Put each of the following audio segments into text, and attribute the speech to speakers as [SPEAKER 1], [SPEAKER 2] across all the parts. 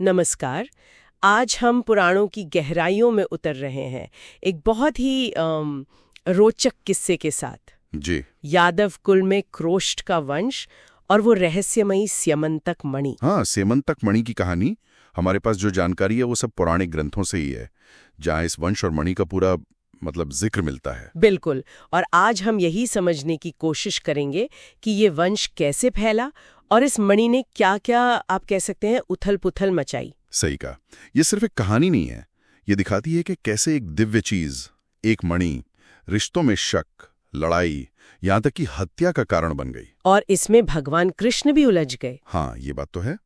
[SPEAKER 1] नमस्कार। आज हम पुराणों की गहराइयों में उतर रहे हैं, एक बहुत ही रोचक किस्से के साथ।
[SPEAKER 2] जी।
[SPEAKER 1] यादव कुल में क्रोष्ट का वंश और वो रहस्यमयी स्यमंतक मणि।
[SPEAKER 2] हाँ, स्यमंतक मणि की कहानी। हमारे पास जो जानकारी है वो सब पौराणिक ग्रंथों से ही है, जहाँ इस वंश और मणि का पूरा जिक्र मिलता है।
[SPEAKER 1] बिल्कुल। और आज हम यही समझने की कोशिश करेंगे कि ये वंश कैसे फैला और इस मणि ने क्या क्या, आप कह सकते हैं, उथल पुथल मचाई।
[SPEAKER 2] सही कहा। ये सिर्फ एक कहानी नहीं है, ये दिखाती है कि कैसे एक दिव्य चीज, एक मणि, रिश्तों में शक, लड़ाई, यहाँ तक कि हत्या का कारण बन गई।
[SPEAKER 1] और इसमें भगवान कृष्ण भी उलझ गए।
[SPEAKER 2] हाँ, ये बात तो है।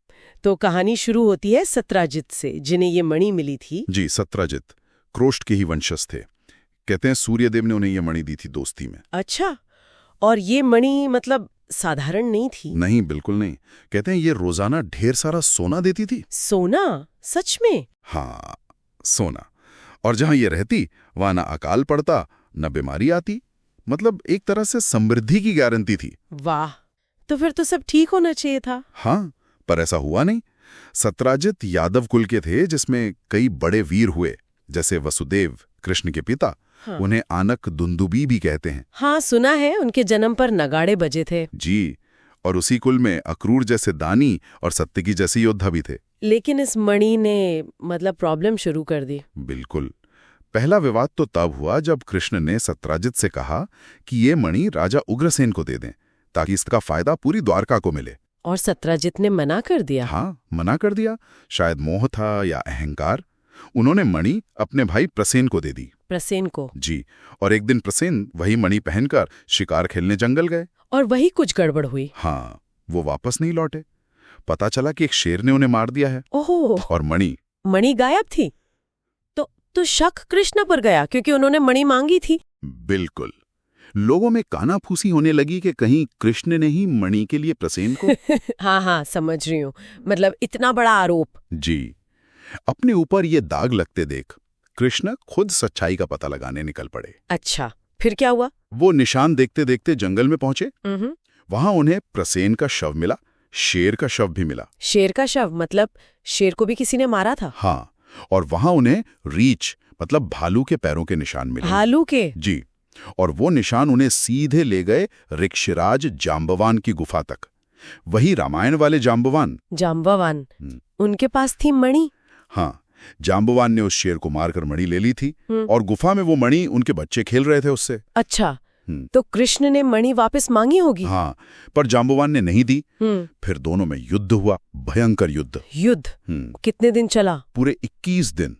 [SPEAKER 1] तो कहानी शुरू होती है सत्राजित से, जिन्हें ये मणि मिली थी।
[SPEAKER 2] जी, सत्राजित क्रोष्ट के ही वंशज थे। कहते हैं सूर्यदेव ने उन्हें ये मणि दी थी दोस्ती में।
[SPEAKER 1] अच्छा। और ये मणि साधारण नहीं थी?
[SPEAKER 2] नहीं, बिल्कुल नहीं। कहते हैं ये रोजाना ढेर सारा सोना देती थी।
[SPEAKER 1] सोना? सच में?
[SPEAKER 2] हाँ, सोना। और जहां ये रहती वहां ना अकाल पड़ता, न बीमारी आती। एक तरह से समृद्धि की गारंटी थी।
[SPEAKER 1] वाह, तो फिर तो सब ठीक होना चाहिए था।
[SPEAKER 2] हाँ, पर ऐसा हुआ नहीं। सत्राजित यादव कुल के थे, जिसमें कई बड़े वीर हुए, जैसे वसुदेव, कृष्ण के पिता।
[SPEAKER 1] हाँ।
[SPEAKER 2] उन्हें आनक दुंदुबी भी कहते हैं।
[SPEAKER 1] हाँ, सुना है, उनके जन्म पर नगाड़े बजे थे।
[SPEAKER 2] जी। और उसी कुल में अक्रूर जैसे दानी और सत्यकी जैसे योद्धा भी थे।
[SPEAKER 1] लेकिन इस मणि ने प्रॉब्लम शुरू कर दी।
[SPEAKER 2] बिल्कुल। पहला विवाद तो तब हुआ जब कृष्ण ने सत्राजित से कहा कि ये मणि राजा उग्रसेन को दे दें, ताकि इसका फायदा पूरी द्वारका को मिले।
[SPEAKER 1] और सत्राजित ने मना कर दिया।
[SPEAKER 2] हाँ, मना कर दिया। शायद मोह था या अहंकार। उन्होंने मणि अपने भाई प्रसेन को दे दी।
[SPEAKER 1] प्रसेन को?
[SPEAKER 2] जी। और एक दिन प्रसेन वही मणि पहनकर शिकार खेलने जंगल गए।
[SPEAKER 1] और वही कुछ गड़बड़ हुई।
[SPEAKER 2] हाँ, वो वापस नहीं लौटे। पता चला कि एक शेर ने उन्हें मार दिया है।
[SPEAKER 1] ओह।
[SPEAKER 2] और
[SPEAKER 1] मणि गायब थी। तो शक कृष्ण पर गया, क्योंकि उन्होंने मणि मांगी थी।
[SPEAKER 2] बिल्कुल। लोगों में कानाफूसी होने लगी कि कहीं कृष्ण ने ही मणि के लिए प्रसेन को।
[SPEAKER 1] हाँ, समझ रही हूँ। इतना बड़ा आरोप।
[SPEAKER 2] जी। अपने ऊपर ये दाग लगते देख कृष्ण खुद सच्चाई का पता लगाने निकल पड़े।
[SPEAKER 1] अच्छा, फिर क्या हुआ?
[SPEAKER 2] वो निशान देखते देखते जंगल में पहुंचे। वहां उन्हें प्रसेन का शव मिला, शेर का शव भी मिला।
[SPEAKER 1] शेर का शव? शेर को भी किसी ने मारा था?
[SPEAKER 2] हाँ। और वहां उन्हें रीछ भालू के पैरों के निशान मिले।
[SPEAKER 1] भालू के?
[SPEAKER 2] जी। और वो निशान उन्हें सीधे ले गए ऋक्षराज जाम्बवान की गुफा तक। वही रामायण वाले जाम्बवान।
[SPEAKER 1] जाम्बवान? उनके पास थी मणि?
[SPEAKER 2] हाँ, जाम्बवान ने उस शेर को मारकर मणि ले ली थी। और गुफा में वो मणि उनके बच्चे खेल रहे थे उससे।
[SPEAKER 1] अच्छा, तो कृष्ण ने मणि वापस मांगी होगी?
[SPEAKER 2] हाँ, पर जाम्बवान ने नहीं दी। फिर दोनों में युद्ध हुआ, भयंकर युद्ध।
[SPEAKER 1] कितने दिन चला? पूरे
[SPEAKER 2] 21 दिन।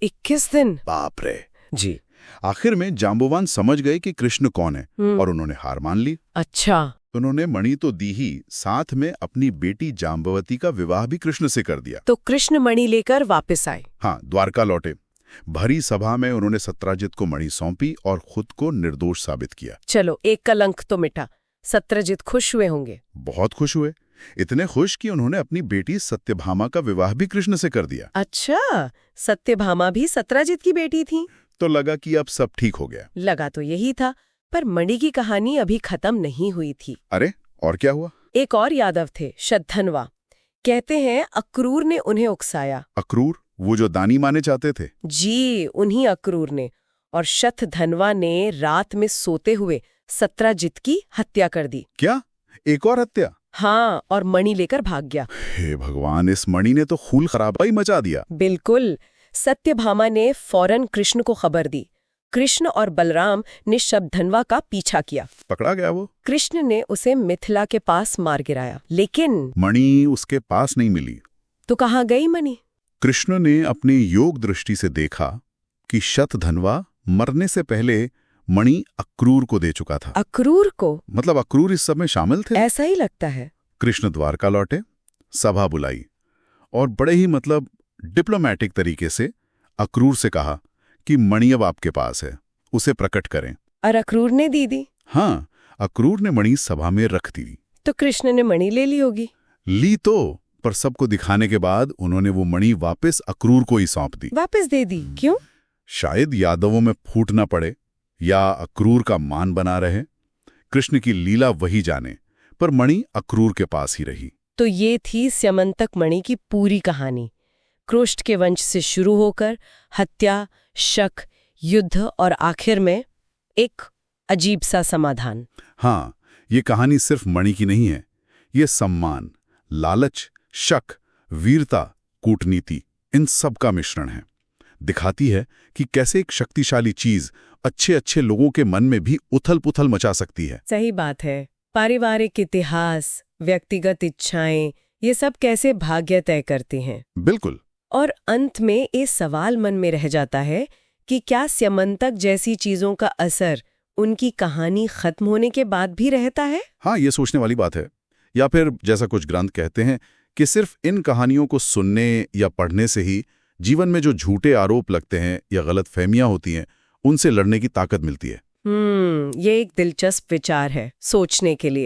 [SPEAKER 1] 21 दिन?
[SPEAKER 2] बाप रे।
[SPEAKER 1] जी।
[SPEAKER 2] आखिर में जाम्बवान समझ गए कि कृष्ण कौन है और उन्होंने हार मान ली।
[SPEAKER 1] अच्छा।
[SPEAKER 2] उन्होंने मणि तो दी ही, साथ में अपनी बेटी जाम्बवती का विवाह भी कृष्ण से कर दिया।
[SPEAKER 1] तो कृष्ण मणि लेकर वापस आए?
[SPEAKER 2] हाँ, द्वारका लौटे। भरी सभा में उन्होंने सत्राजित को मणि सौंपी और खुद को निर्दोष साबित किया।
[SPEAKER 1] चलो, एक कलंक तो मिटा। सत्राजित खुश हुए होंगे?
[SPEAKER 2] बहुत खुश हुए। इतने खुश कि उन्होंने अपनी बेटी सत्यभामा का विवाह भी कृष्ण से कर दिया।
[SPEAKER 1] अच्छा, सत्यभामा भी सत्राजित की बेटी थी?
[SPEAKER 2] तो लगा कि अब सब ठीक हो गया।
[SPEAKER 1] लगा तो यही था, पर मणि की कहानी अभी खत्म नहीं हुई थी।
[SPEAKER 2] अरे, और क्या हुआ?
[SPEAKER 1] एक और यादव थे, शतधन्वा। कहते हैं अक्रूर ने उन्हें उकसाया।
[SPEAKER 2] अक्रूर? वो जो दानी माने चाहते थे?
[SPEAKER 1] जी, उन्हीं अक्रूर ने। और शतधन्वा ने रात में सोते हुए सत्राजित की हत्या कर दी।
[SPEAKER 2] क्या? एक और हत्या?
[SPEAKER 1] हाँ, और मणि लेकर भाग गया।
[SPEAKER 2] हे भगवान, इस मणि ने तो खून खराबा ही मचा दिया।
[SPEAKER 1] बिल्कुल। सत्यभामा ने फौरन कृष्ण को खबर दी। कृष्ण और बलराम ने शतधन्वा का पीछा किया।
[SPEAKER 2] पकड़ा गया वो?
[SPEAKER 1] कृष्ण ने उसे मिथिला के पास मार गिराया, लेकिन
[SPEAKER 2] मणि उसके पास नहीं मिली।
[SPEAKER 1] तो कहाँ गई मणि?
[SPEAKER 2] कृष्ण ने अपनी योग दृष्टि से देखा कि शतधन्वा मरने से पहले मणि अक्रूर को दे चुका था।
[SPEAKER 1] अक्रूर को?
[SPEAKER 2] अक्रूर इस सब में शामिल थे।
[SPEAKER 1] ऐसा ही लगता है।
[SPEAKER 2] कृष्ण द्वारका लौटे, सभा बुलाई और बड़े ही डिप्लोमैटिक तरीके से अक्रूर से कहा कि मणि अब आपके पास है, उसे प्रकट करें।
[SPEAKER 1] और अक्रूर ने दी?
[SPEAKER 2] हाँ, अक्रूर ने मणि सभा में रख दी।
[SPEAKER 1] तो कृष्ण ने मणि ले ली होगी?
[SPEAKER 2] ली तो, पर सबको दिखाने के बाद उन्होंने वो मणि वापस अक्रूर को ही सौंप दी।
[SPEAKER 1] वापस दे दी? क्यों?
[SPEAKER 2] शायद यादवों में फूट ना पड़े या अक्रूर का मान बना रहे। कृष्ण की लीला वही जाने, पर मणि अक्रूर के पास ही रही।
[SPEAKER 1] तो ये थी स्यमंतक मणि की पूरी कहानी। आक्रोश के वंश से शुरू होकर हत्या, शक, युद्ध और आखिर में एक अजीब सा समाधान।
[SPEAKER 2] हाँ, ये कहानी सिर्फ मणि की नहीं है। ये सम्मान, लालच, शक, वीरता, कूटनीति, इन सब का मिश्रण है। दिखाती है कि कैसे एक शक्तिशाली चीज अच्छे लोगों के मन में भी उथल-पुथल मचा सकती है।
[SPEAKER 1] सही बात है। पारिवारिक इतिहास, व्यक्तिगत इच्छाएं, ये सब कैसे भाग्य तय करती हैं।
[SPEAKER 2] बिल्कुल।
[SPEAKER 1] और अंत में ये सवाल मन में रह जाता है कि क्या स्यमंतक जैसी चीजों का असर उनकी कहानी खत्म होने के बाद भी रहता है?
[SPEAKER 2] हाँ, ये सोचने वाली बात है। या फिर जैसा कुछ ग्रंथ कहते हैं कि सिर्फ इन कहानियों को सुनने या पढ़ने से ही जीवन में जो झूठे आरोप लगते हैं या गलत फहमियां होती हैं, उनसे लड़ने की ताकत मिलती है।
[SPEAKER 1] ये एक दिलचस्प विचार है सोचने के लिए।